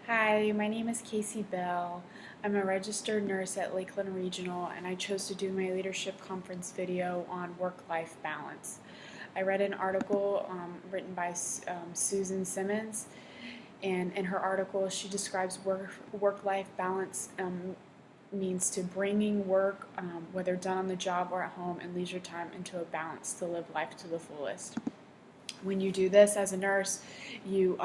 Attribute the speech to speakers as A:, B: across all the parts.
A: Hi, my name is Casey Bell. I'm a registered nurse at Lakeland Regional, and I chose to do my leadership conference video on work-life balance. I read an article written by Susan Simmons, and in her article she describes work-life balance means to bringing work, whether done on the job or at home, and leisure time into a balance to live life to the fullest. When you do this as a nurse, you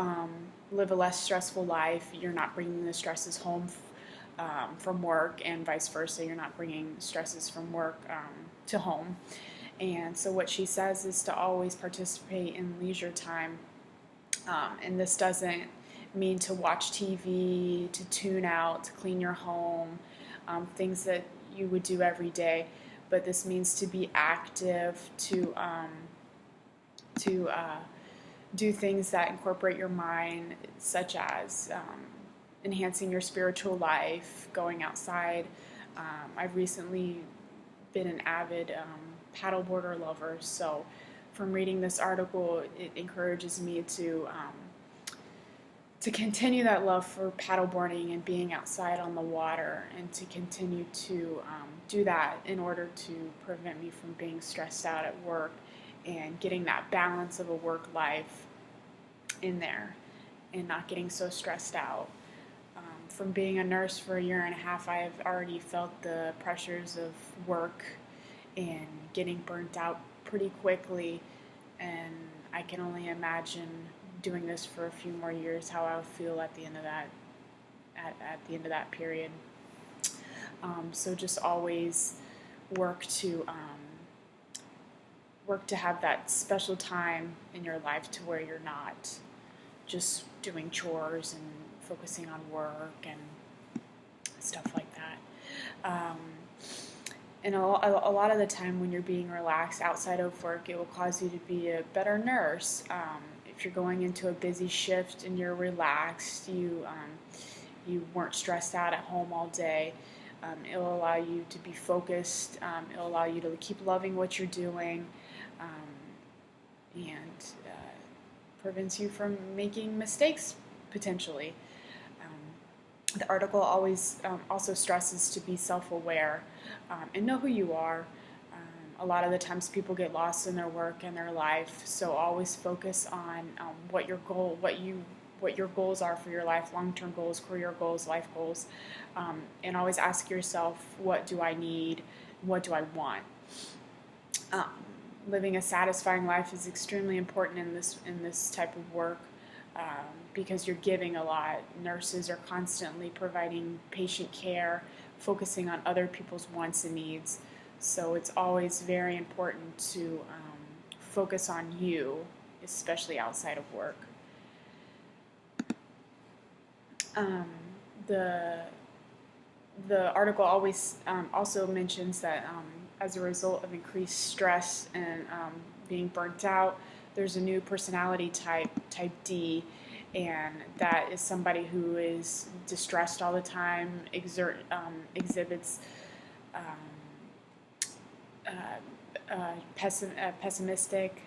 A: live a less stressful life. You're not bringing the stresses home from work, and vice versa. You're not bringing stresses from work to home. And so what she says is to always participate in leisure time. And this doesn't mean to watch TV, to tune out, to clean your home, things that you would do every day. But this means to be active, to do things that incorporate your mind, such as enhancing your spiritual life, going outside. I've recently been an avid paddleboarder lover, so from reading this article, it encourages me to continue that love for paddleboarding and being outside on the water, and to continue to do that in order to prevent me from being stressed out at work and getting that balance of a work life in there and not getting so stressed out. From being a nurse for a year and a half, I've already felt the pressures of work and getting burnt out pretty quickly, and I can only imagine doing this for a few more years how I'll feel at the end of that period. So just always work to have that special time in your life to where you're not just doing chores and focusing on work and stuff like that. And a lot of the time when you're being relaxed outside of work, it will cause you to be a better nurse. If you're going into a busy shift and you're relaxed, you weren't stressed out at home all day, it'll allow you to be focused. It'll allow you to keep loving what you're doing, and prevents you from making mistakes potentially. The article always also stresses to be self-aware and know who you are. A lot of the times people get lost in their work and their life, so always focus on what your goals are for your life: long-term goals, career goals, life goals, and always ask yourself, what do I need? What do I want? Living a satisfying life is extremely important in this type of work, because you're giving a lot. Nurses are constantly providing patient care, focusing on other people's wants and needs. So it's always very important to focus on you, especially outside of work. The article always also mentions that as a result of increased stress and being burnt out, there's a new personality type D, and that is somebody who is distressed all the time, exhibits pessimistic,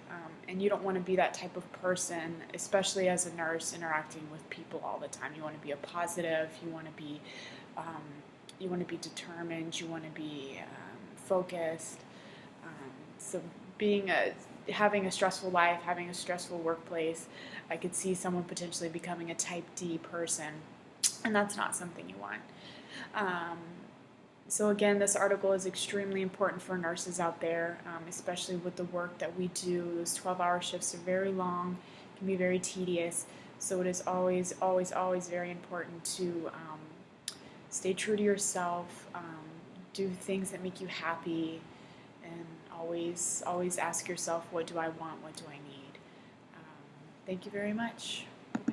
A: and you don't want to be that type of person, especially as a nurse interacting with people all the time. You want to be a positive. You want to be determined. You want to be focused. So having a stressful life, having a stressful workplace, I could see someone potentially becoming a type D person, and that's not something you want. So again, this article is extremely important for nurses out there, especially with the work that we do. Those 12-hour shifts are very long, can be very tedious, so it is always, always, always very important to stay true to yourself, do things that make you happy, and always ask yourself, what do I want, what do I need? Thank you very much.